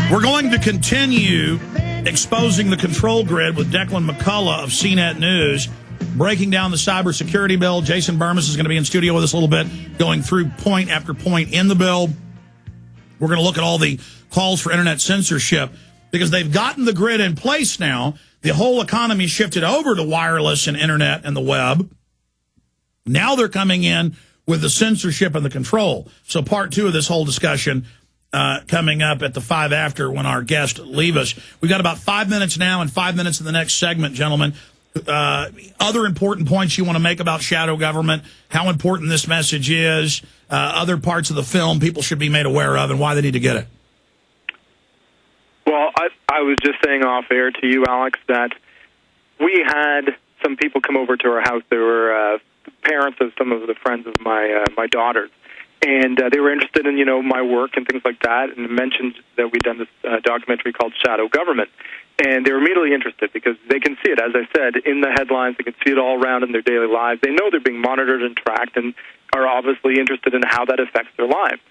We're going to continue exposing the control grid with Declan McCullagh of CNET News, breaking down the cybersecurity bill. Jason Burmis is going to be in studio with us a little bit, going through point after point in the bill. We're going to look at all the calls for internet censorship because they've gotten the grid in place now. The whole economy shifted over to wireless and internet and the web. Now they're coming in with the censorship and the control. So part two of this whole discussion coming up at the 5 after when our guests leave us. We've got about 5 minutes now and 5 minutes in the next segment, gentlemen. Other important points you want to make about shadow government, how important this message is, other parts of the film people should be made aware of, and why they need to get it. Well, I was just saying off air to you, Alex, that we had some people come over to our house. They were parents of some of the friends of my daughters. And they were interested in, my work and things like that, and mentioned that we'd done this documentary called Shadow Government. And they were immediately interested because they can see it, as I said, in the headlines. They can see it all around in their daily lives. They know they're being monitored and tracked and are obviously interested in how that affects their lives.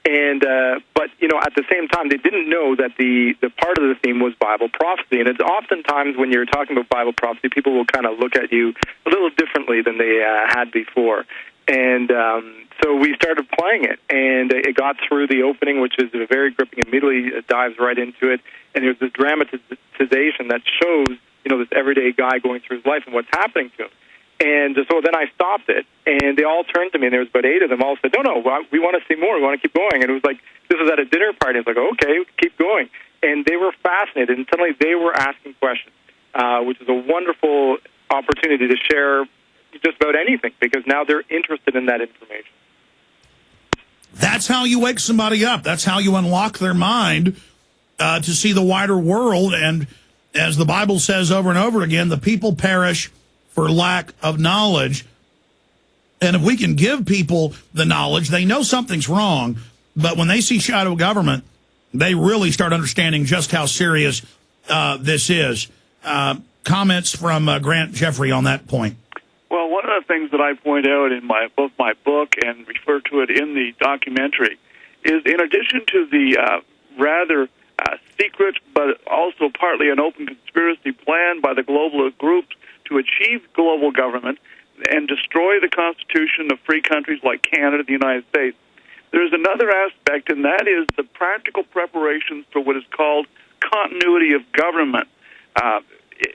And but, at the same time, they didn't know that the part of the theme was Bible prophecy. And it's oftentimes when you're talking about Bible prophecy, people will kind of look at you a little differently than they had before. And so we started playing it, and it got through the opening, which is very gripping. Immediately it dives right into it, and there's this dramatization that shows, this everyday guy going through his life and what's happening to him. And so then I stopped it, and they all turned to me, and there was about 8 of them. All said, no, we want to see more. We want to keep going. And it was like, this was at a dinner party. It's like, okay, keep going. And they were fascinated, and suddenly they were asking questions, which is a wonderful opportunity to share just about anything, because now they're interested in that information. That's how you wake somebody up. That's how you unlock their mind to see the wider world. And as the Bible says over and over again, the people perish for lack of knowledge. And if we can give people the knowledge, they know something's wrong. But when they see shadow government, they really start understanding just how serious this is. Comments from Grant Jeffrey on that point. Well, one of the things that I point out in both my book and refer to it in the documentary is, in addition to the rather secret but also partly an open conspiracy plan by the globalist groups to achieve global government and destroy the Constitution of free countries like Canada, the United States, there's another aspect, and that is the practical preparations for what is called continuity of government.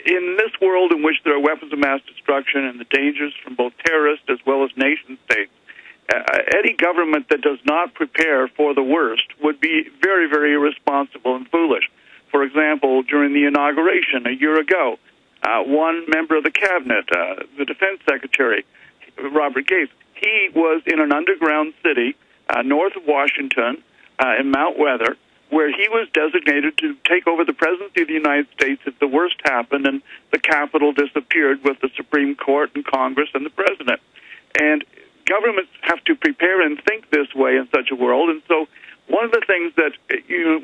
In this world in which there are weapons of mass destruction and the dangers from both terrorists as well as nation-states, any government that does not prepare for the worst would be very, very irresponsible and foolish. For example, during the inauguration a year ago, one member of the cabinet, the defense secretary, Robert Gates, he was in an underground city north of Washington in Mount Weather, where he was designated to take over the presidency of the United States if the worst happened and the Capitol disappeared with the Supreme Court and Congress and the president. And governments have to prepare and think this way in such a world. And so one of the things that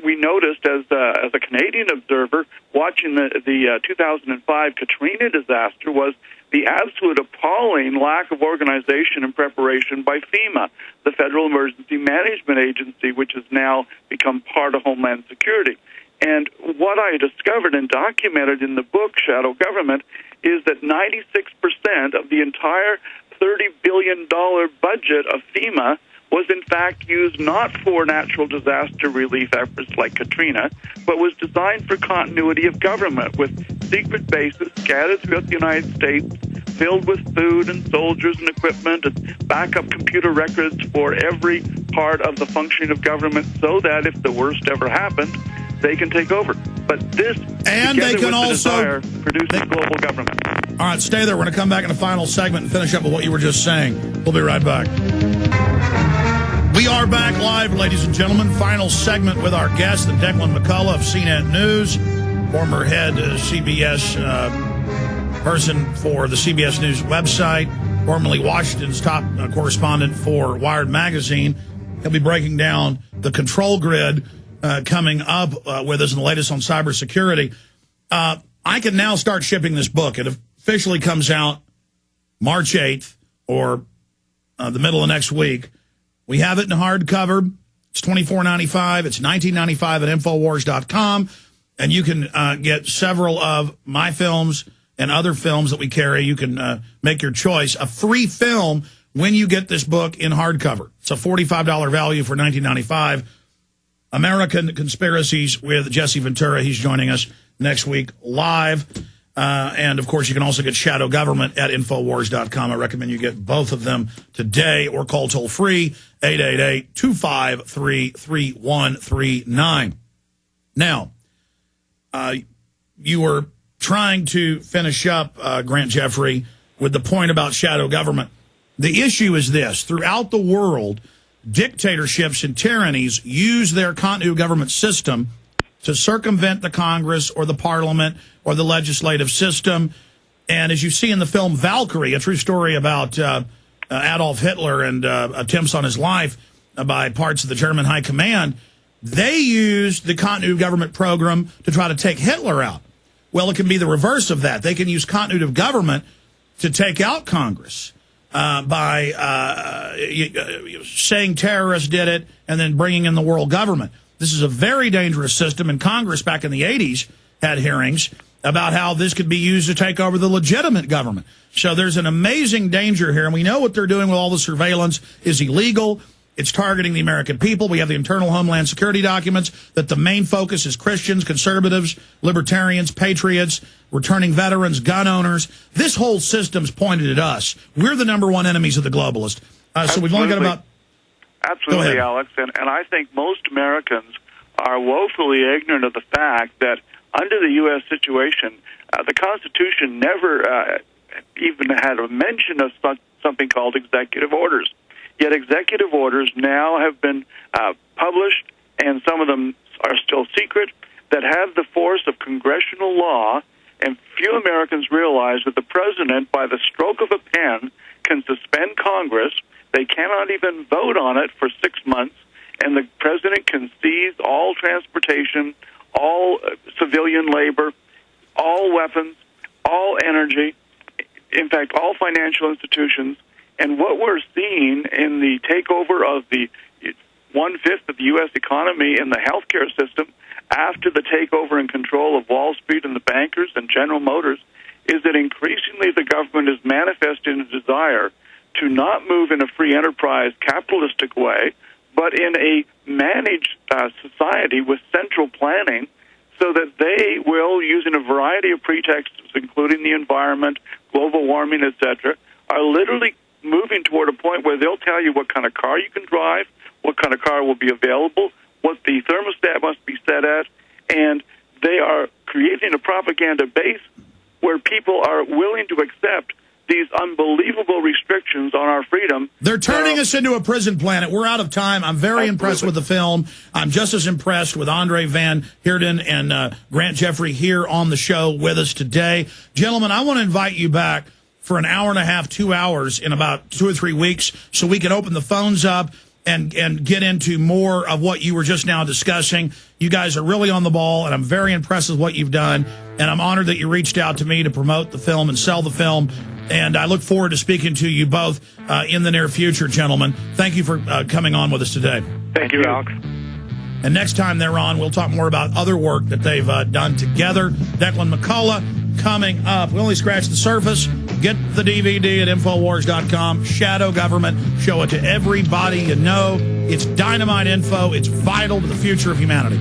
we noticed as a Canadian observer watching the 2005 Katrina disaster was the absolute appalling lack of organization and preparation by FEMA, the Federal Emergency Management Agency, which has now become part of Homeland Security. And what I discovered and documented in the book, Shadow Government, is that 96% of the entire $30 billion budget of FEMA was in fact used not for natural disaster relief efforts like Katrina, but was designed for continuity of government, with secret bases scattered throughout the United States, filled with food and soldiers and equipment and backup computer records for every part of the functioning of government, so that if the worst ever happened, they can take over. But this, and they can also produce global government. All right, stay there. We're going to come back in the final segment and finish up with what you were just saying. We'll be right back. We are back live, ladies and gentlemen. Final segment with our guest, the Declan McCullagh of CNET News, former head CBS person for the CBS News website, formerly Washington's top correspondent for Wired Magazine. He'll be breaking down the control grid coming up with us in the latest on cybersecurity. I can now start shipping this book. It officially comes out March 8th or the middle of next week. We have it in hardcover. It's $24.95. It's $19.95 at Infowars.com. And you can get several of my films and other films that we carry. You can make your choice. A free film when you get this book in hardcover. It's a $45 value for $19.95. American Conspiracies with Jesse Ventura. He's joining us next week live. And, of course, you can also get Shadow Government at Infowars.com. I recommend you get both of them today or call toll-free 888-253-3139. Now, you were trying to finish up, Grant Jeffrey, with the point about shadow government. The issue is this. Throughout the world, dictatorships and tyrannies use their continuity government system to circumvent the Congress or the Parliament or the legislative system. And as you see in the film Valkyrie, a true story about Adolf Hitler and attempts on his life by parts of the German High Command, they used the continuity of government program to try to take Hitler out. Well, it can be the reverse of that. They can use continuity of government to take out Congress by saying terrorists did it and then bringing in the world government. This is a very dangerous system, and Congress back in the 80s had hearings about how this could be used to take over the legitimate government. So there's an amazing danger here, and we know what they're doing with all the surveillance is illegal. It's targeting the American people. We have the internal Homeland Security documents that the main focus is Christians, conservatives, libertarians, patriots, returning veterans, gun owners. This whole system's pointed at us. We're the number one enemies of the globalist. So we've only got about... Absolutely, Alex. And I think most Americans are woefully ignorant of the fact that under the U.S. situation, the Constitution never even had a mention of something called executive orders. Yet executive orders now have been published, and some of them are still secret, that have the force of congressional law, and few Americans realize that the president, by the stroke of a pen, can suspend Congress. They cannot even vote on it for 6 months, and the president can seize all transportation, all civilian labor, all weapons, all energy, in fact, all financial institutions. And what we're seeing in the takeover of the 1/5 of the U.S. economy in the healthcare system after the takeover and control of Wall Street and the bankers and General Motors is that increasingly the government is manifesting a desire to not move in a free enterprise capitalistic way, but in a managed society with central planning so that they will, using a variety of pretexts, including the environment, global warming, etc., are literally moving toward a point where they'll tell you what kind of car you can drive, what kind of car will be available, what the thermostat must be set at, and they are creating a propaganda base where people are willing to accept these unbelievable restrictions on our freedom. They're turning us into a prison planet. We're out of time. I'm very impressed with the film. I'm just as impressed with André van Heerden and Grant Jeffrey here on the show with us today. Gentlemen, I want to invite you back for an hour and a half, 2 hours in about 2 or 3 weeks so we can open the phones up and get into more of what you were just now discussing. You guys are really on the ball, and I'm very impressed with what you've done, and I'm honored that you reached out to me to promote the film and sell the film, and I look forward to speaking to you both in the near future, gentlemen. Thank you for coming on with us today. Thank you, Alex. And next time they're on, we'll talk more about other work that they've done together. Declan McCullagh coming up. We only scratched the surface. Get the DVD at Infowars.com. Shadow Government. Show it to everybody you know. It's dynamite info. It's vital to the future of humanity.